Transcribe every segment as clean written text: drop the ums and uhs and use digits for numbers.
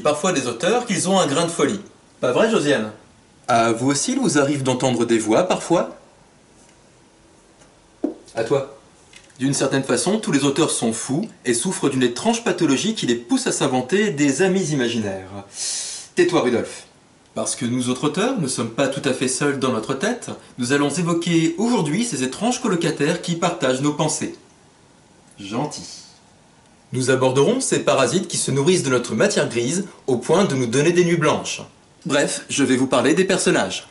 parfois des auteurs qu'ils ont un grain de folie. Pas vrai, Josiane? À vous aussi, il vous arrive d'entendre des voix parfois? À toi. D'une certaine façon, tous les auteurs sont fous et souffrent d'une étrange pathologie qui les pousse à s'inventer des amis imaginaires. Tais-toi, Rudolf. Parce que nous autres auteurs ne sommes pas tout à fait seuls dans notre tête, nous allons évoquer aujourd'hui ces étranges colocataires qui partagent nos pensées. Gentil. Nous aborderons ces parasites qui se nourrissent de notre matière grise au point de nous donner des nuits blanches. Bref, je vais vous parler des personnages.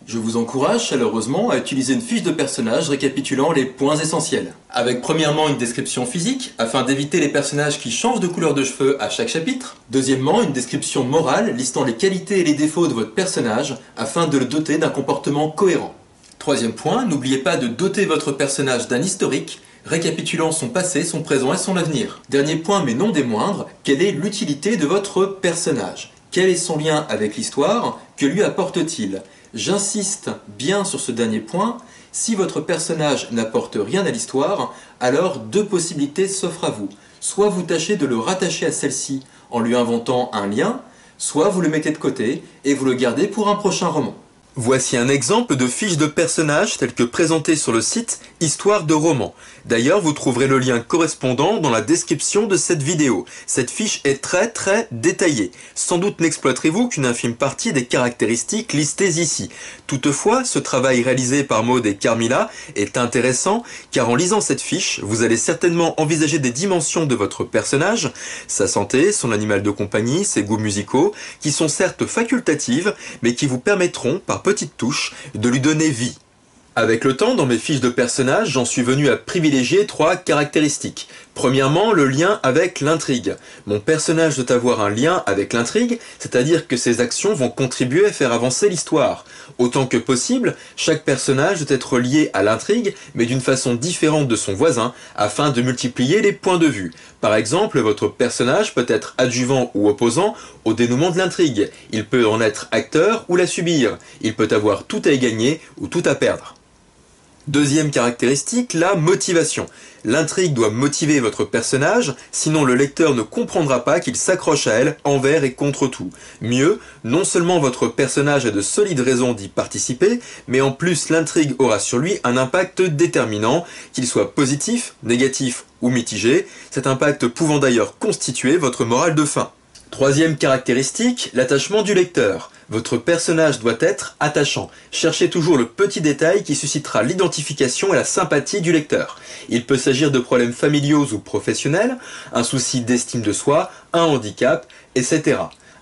Je vous encourage chaleureusement à utiliser une fiche de personnage récapitulant les points essentiels. Avec premièrement une description physique, afin d'éviter les personnages qui changent de couleur de cheveux à chaque chapitre. Deuxièmement, une description morale listant les qualités et les défauts de votre personnage, afin de le doter d'un comportement cohérent. Troisième point, n'oubliez pas de doter votre personnage d'un historique, récapitulant son passé, son présent et son avenir. Dernier point mais non des moindres, quelle est l'utilité de votre personnage? Quel est son lien avec l'histoire? Que lui apporte-t-il? J'insiste bien sur ce dernier point, si votre personnage n'apporte rien à l'histoire, alors deux possibilités s'offrent à vous. Soit vous tâchez de le rattacher à celle-ci en lui inventant un lien, soit vous le mettez de côté et vous le gardez pour un prochain roman. Voici un exemple de fiche de personnage tel que présenté sur le site Histoire de roman. D'ailleurs, vous trouverez le lien correspondant dans la description de cette vidéo. Cette fiche est très détaillée. Sans doute n'exploiterez-vous qu'une infime partie des caractéristiques listées ici. Toutefois, ce travail réalisé par Maud et Carmilla est intéressant car en lisant cette fiche, vous allez certainement envisager des dimensions de votre personnage, sa santé, son animal de compagnie, ses goûts musicaux, qui sont certes facultatives, mais qui vous permettront, par petites touches, de lui donner vie. Avec le temps, dans mes fiches de personnages, j'en suis venu à privilégier trois caractéristiques. Premièrement, le lien avec l'intrigue. Mon personnage doit avoir un lien avec l'intrigue, c'est-à-dire que ses actions vont contribuer à faire avancer l'histoire. Autant que possible, chaque personnage doit être lié à l'intrigue, mais d'une façon différente de son voisin, afin de multiplier les points de vue. Par exemple, votre personnage peut être adjuvant ou opposant au dénouement de l'intrigue. Il peut en être acteur ou la subir. Il peut avoir tout à y gagner ou tout à perdre. Deuxième caractéristique, la motivation. L'intrigue doit motiver votre personnage, sinon le lecteur ne comprendra pas qu'il s'accroche à elle envers et contre tout. Mieux, non seulement votre personnage a de solides raisons d'y participer, mais en plus l'intrigue aura sur lui un impact déterminant, qu'il soit positif, négatif ou mitigé, cet impact pouvant d'ailleurs constituer votre morale de fin. Troisième caractéristique, l'attachement du lecteur. Votre personnage doit être attachant. Cherchez toujours le petit détail qui suscitera l'identification et la sympathie du lecteur. Il peut s'agir de problèmes familiaux ou professionnels, un souci d'estime de soi, un handicap, etc.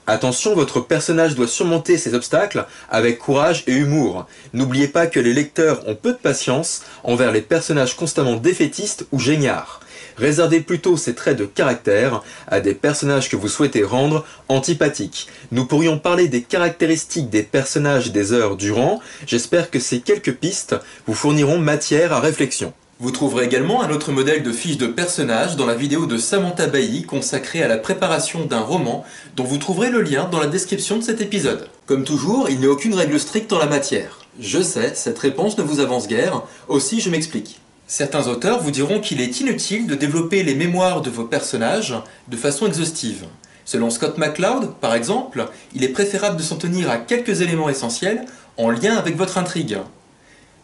Attention, votre personnage doit surmonter ces obstacles avec courage et humour. N'oubliez pas que les lecteurs ont peu de patience envers les personnages constamment défaitistes ou geignards. Réservez plutôt ces traits de caractère à des personnages que vous souhaitez rendre antipathiques. Nous pourrions parler des caractéristiques des personnages des heures durant. J'espère que ces quelques pistes vous fourniront matière à réflexion. Vous trouverez également un autre modèle de fiche de personnage dans la vidéo de Samantha Bailly consacrée à la préparation d'un roman dont vous trouverez le lien dans la description de cet épisode. Comme toujours, il n'y a aucune règle stricte en la matière. Je sais, cette réponse ne vous avance guère, aussi je m'explique. Certains auteurs vous diront qu'il est inutile de développer les mémoires de vos personnages de façon exhaustive. Selon Scott McCloud, par exemple, il est préférable de s'en tenir à quelques éléments essentiels en lien avec votre intrigue.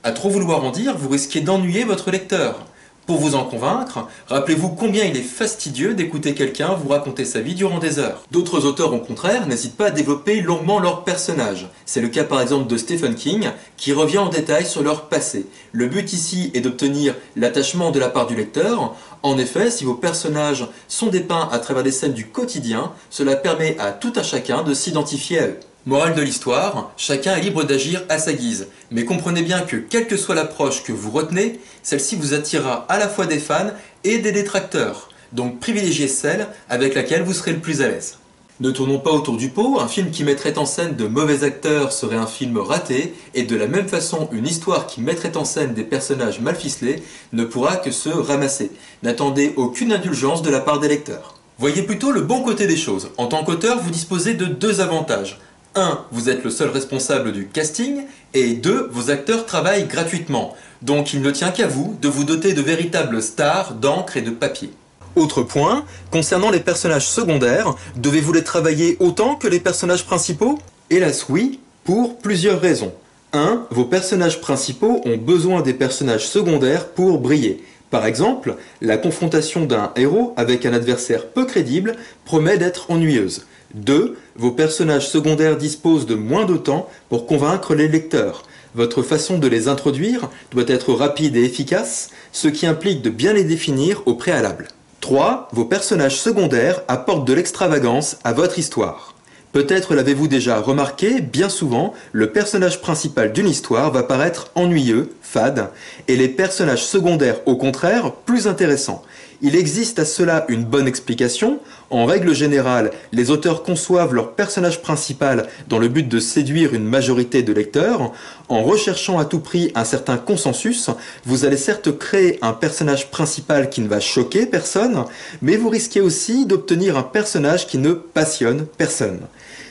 À trop vouloir en dire, vous risquez d'ennuyer votre lecteur. Pour vous en convaincre, rappelez-vous combien il est fastidieux d'écouter quelqu'un vous raconter sa vie durant des heures. D'autres auteurs, au contraire, n'hésitent pas à développer longuement leurs personnages. C'est le cas par exemple de Stephen King, qui revient en détail sur leur passé. Le but ici est d'obtenir l'attachement de la part du lecteur. En effet, si vos personnages sont dépeints à travers des scènes du quotidien, cela permet à tout un chacun de s'identifier à eux. Morale de l'histoire, chacun est libre d'agir à sa guise, mais comprenez bien que quelle que soit l'approche que vous retenez, celle-ci vous attirera à la fois des fans et des détracteurs, donc privilégiez celle avec laquelle vous serez le plus à l'aise. Ne tournons pas autour du pot, un film qui mettrait en scène de mauvais acteurs serait un film raté, et de la même façon, une histoire qui mettrait en scène des personnages mal ficelés ne pourra que se ramasser. N'attendez aucune indulgence de la part des lecteurs. Voyez plutôt le bon côté des choses. En tant qu'auteur, vous disposez de deux avantages. 1. Vous êtes le seul responsable du casting, et 2. Vos acteurs travaillent gratuitement. Donc il ne tient qu'à vous de vous doter de véritables stars d'encre et de papier. Autre point, concernant les personnages secondaires, devez-vous les travailler autant que les personnages principaux? Hélas oui, pour plusieurs raisons. 1. Vos personnages principaux ont besoin des personnages secondaires pour briller. Par exemple, la confrontation d'un héros avec un adversaire peu crédible promet d'être ennuyeuse. 2. Vos personnages secondaires disposent de moins de temps pour convaincre les lecteurs. Votre façon de les introduire doit être rapide et efficace, ce qui implique de bien les définir au préalable. 3. Vos personnages secondaires apportent de l'extravagance à votre histoire. Peut-être l'avez-vous déjà remarqué, bien souvent, le personnage principal d'une histoire va paraître ennuyeux, fade, et les personnages secondaires, au contraire, plus intéressants. Il existe à cela une bonne explication. En règle générale, les auteurs conçoivent leur personnage principal dans le but de séduire une majorité de lecteurs. En recherchant à tout prix un certain consensus, vous allez certes créer un personnage principal qui ne va choquer personne, mais vous risquez aussi d'obtenir un personnage qui ne passionne personne.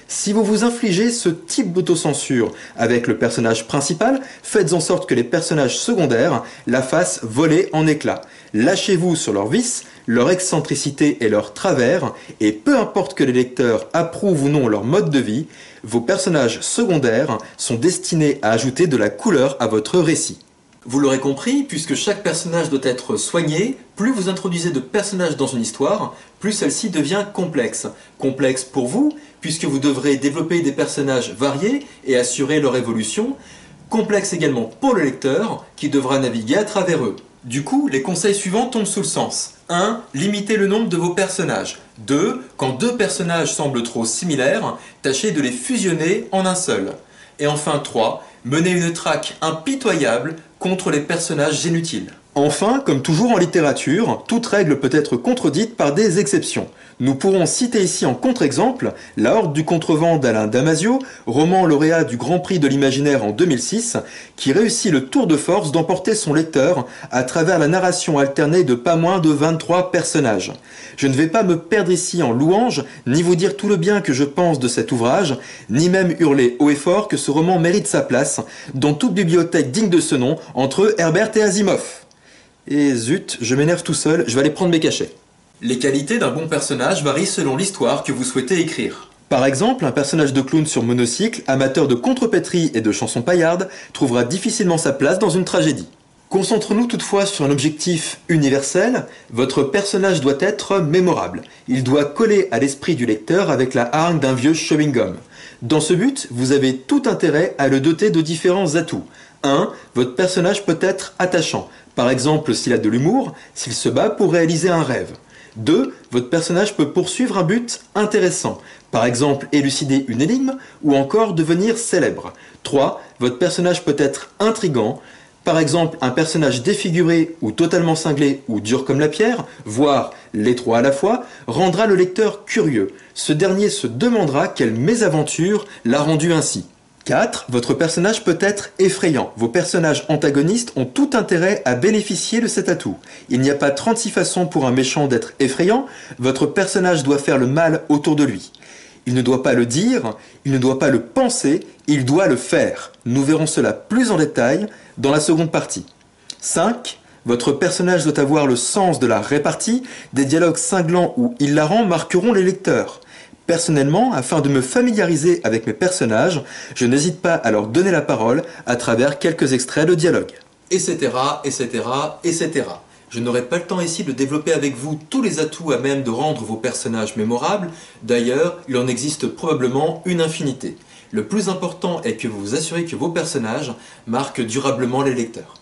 Si vous vous infligez ce type d'autocensure avec le personnage principal, faites en sorte que les personnages secondaires la fassent voler en éclats. Lâchez-vous sur leurs vices, leur excentricité et leurs travers, et peu importe que les lecteurs approuvent ou non leur mode de vie, vos personnages secondaires sont destinés à ajouter de la couleur à votre récit. Vous l'aurez compris, puisque chaque personnage doit être soigné, plus vous introduisez de personnages dans une histoire, plus celle-ci devient complexe. Complexe pour vous, puisque vous devrez développer des personnages variés et assurer leur évolution. Complexe également pour le lecteur, qui devra naviguer à travers eux. Du coup, les conseils suivants tombent sous le sens. 1. Limitez le nombre de vos personnages. 2. Quand deux personnages semblent trop similaires, tâchez de les fusionner en un seul. Et enfin 3. Menez une traque impitoyable contre les personnages inutiles. Enfin, comme toujours en littérature, toute règle peut être contredite par des exceptions. Nous pourrons citer ici en contre-exemple La Horde du Contrevent d'Alain Damasio, roman lauréat du Grand Prix de l'Imaginaire en 2006, qui réussit le tour de force d'emporter son lecteur à travers la narration alternée de pas moins de 23 personnages. Je ne vais pas me perdre ici en louanges, ni vous dire tout le bien que je pense de cet ouvrage, ni même hurler haut et fort que ce roman mérite sa place dans toute bibliothèque digne de ce nom entre Herbert et Asimov. Et zut, je m'énerve tout seul, je vais aller prendre mes cachets. Les qualités d'un bon personnage varient selon l'histoire que vous souhaitez écrire. Par exemple, un personnage de clown sur monocycle, amateur de contrepétrie et de chansons paillardes, trouvera difficilement sa place dans une tragédie. Concentrons-nous toutefois sur un objectif universel, votre personnage doit être mémorable. Il doit coller à l'esprit du lecteur avec la hargne d'un vieux chewing-gum. Dans ce but, vous avez tout intérêt à le doter de différents atouts. 1. Votre personnage peut être attachant. Par exemple, s'il a de l'humour, s'il se bat pour réaliser un rêve. 2. Votre personnage peut poursuivre un but intéressant. Par exemple, élucider une énigme ou encore devenir célèbre. 3. Votre personnage peut être intrigant. Par exemple, un personnage défiguré ou totalement cinglé ou dur comme la pierre, voire les trois à la fois, rendra le lecteur curieux. Ce dernier se demandera quelle mésaventure l'a rendu ainsi. 4. Votre personnage peut être effrayant. Vos personnages antagonistes ont tout intérêt à bénéficier de cet atout. Il n'y a pas 36 façons pour un méchant d'être effrayant, votre personnage doit faire le mal autour de lui. Il ne doit pas le dire, il ne doit pas le penser, il doit le faire. Nous verrons cela plus en détail dans la seconde partie. 5. Votre personnage doit avoir le sens de la répartie, des dialogues cinglants ou hilarants marqueront les lecteurs. Personnellement, afin de me familiariser avec mes personnages, je n'hésite pas à leur donner la parole à travers quelques extraits de dialogue. Etc., etc., etc. Je n'aurai pas le temps ici de développer avec vous tous les atouts à même de rendre vos personnages mémorables. D'ailleurs, il en existe probablement une infinité. Le plus important est que vous vous assurez que vos personnages marquent durablement les lecteurs.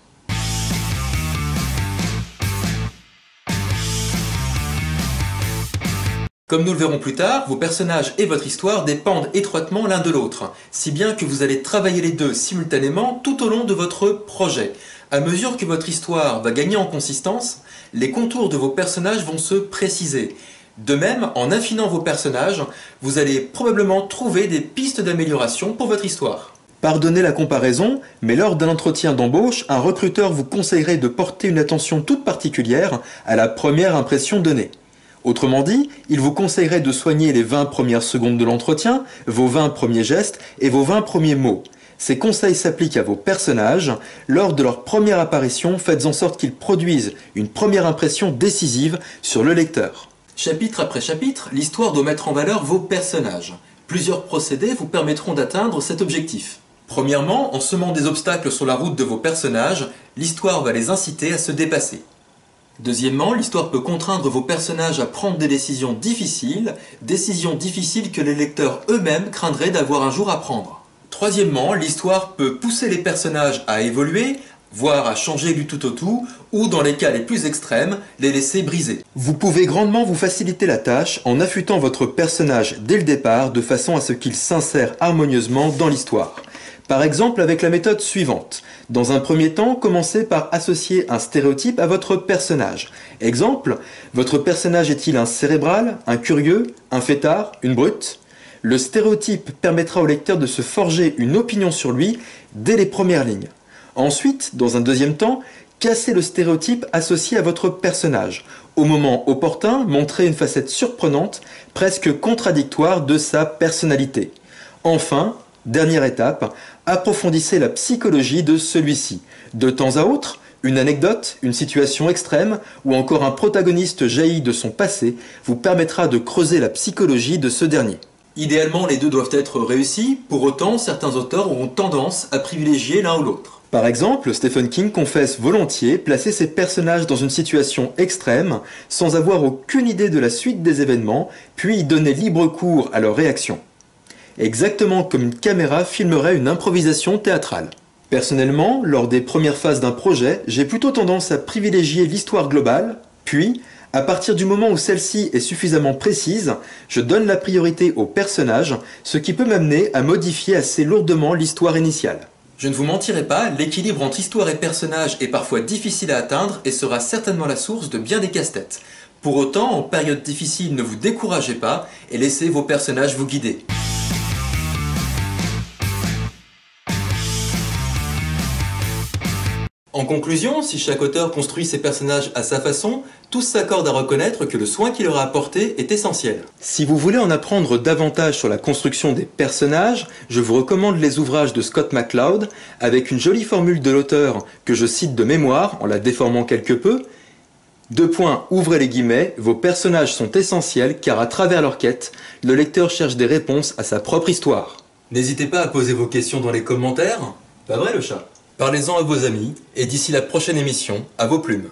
Comme nous le verrons plus tard, vos personnages et votre histoire dépendent étroitement l'un de l'autre, si bien que vous allez travailler les deux simultanément tout au long de votre projet. À mesure que votre histoire va gagner en consistance, les contours de vos personnages vont se préciser. De même, en affinant vos personnages, vous allez probablement trouver des pistes d'amélioration pour votre histoire. Pardonnez la comparaison, mais lors d'un entretien d'embauche, un recruteur vous conseillerait de porter une attention toute particulière à la première impression donnée. Autrement dit, il vous conseillerait de soigner les 20 premières secondes de l'entretien, vos 20 premiers gestes et vos 20 premiers mots. Ces conseils s'appliquent à vos personnages. Lors de leur première apparition, faites en sorte qu'ils produisent une première impression décisive sur le lecteur. Chapitre après chapitre, l'histoire doit mettre en valeur vos personnages. Plusieurs procédés vous permettront d'atteindre cet objectif. Premièrement, en semant des obstacles sur la route de vos personnages, l'histoire va les inciter à se dépasser. Deuxièmement, l'histoire peut contraindre vos personnages à prendre des décisions difficiles que les lecteurs eux-mêmes craindraient d'avoir un jour à prendre. Troisièmement, l'histoire peut pousser les personnages à évoluer, voire à changer du tout au tout, ou dans les cas les plus extrêmes, les laisser briser. Vous pouvez grandement vous faciliter la tâche en affûtant votre personnage dès le départ de façon à ce qu'il s'insère harmonieusement dans l'histoire. Par exemple avec la méthode suivante. Dans un premier temps, commencez par associer un stéréotype à votre personnage. Exemple, votre personnage est-il un cérébral, un curieux, un fêtard, une brute ? Le stéréotype permettra au lecteur de se forger une opinion sur lui dès les premières lignes. Ensuite, dans un deuxième temps, cassez le stéréotype associé à votre personnage. Au moment opportun, montrez une facette surprenante, presque contradictoire de sa personnalité. Enfin, dernière étape, approfondissez la psychologie de celui-ci. De temps à autre, une anecdote, une situation extrême ou encore un protagoniste jailli de son passé vous permettra de creuser la psychologie de ce dernier. Idéalement, les deux doivent être réussis, pour autant, certains auteurs auront tendance à privilégier l'un ou l'autre. Par exemple, Stephen King confesse volontiers placer ses personnages dans une situation extrême sans avoir aucune idée de la suite des événements, puis y donner libre cours à leur réaction. Exactement comme une caméra filmerait une improvisation théâtrale. Personnellement, lors des premières phases d'un projet, j'ai plutôt tendance à privilégier l'histoire globale, puis, à partir du moment où celle-ci est suffisamment précise, je donne la priorité aux personnages, ce qui peut m'amener à modifier assez lourdement l'histoire initiale. Je ne vous mentirai pas, l'équilibre entre histoire et personnage est parfois difficile à atteindre et sera certainement la source de bien des casse-têtes. Pour autant, en période difficile, ne vous découragez pas et laissez vos personnages vous guider. En conclusion, si chaque auteur construit ses personnages à sa façon, tous s'accordent à reconnaître que le soin qu'il leur a apporté est essentiel. Si vous voulez en apprendre davantage sur la construction des personnages, je vous recommande les ouvrages de Scott McCloud, avec une jolie formule de l'auteur que je cite de mémoire en la déformant quelque peu. Ouvrez les guillemets, vos personnages sont essentiels car à travers leur quête, le lecteur cherche des réponses à sa propre histoire. N'hésitez pas à poser vos questions dans les commentaires. Pas vrai le chat ? Parlez-en à vos amis, et d'ici la prochaine émission, à vos plumes.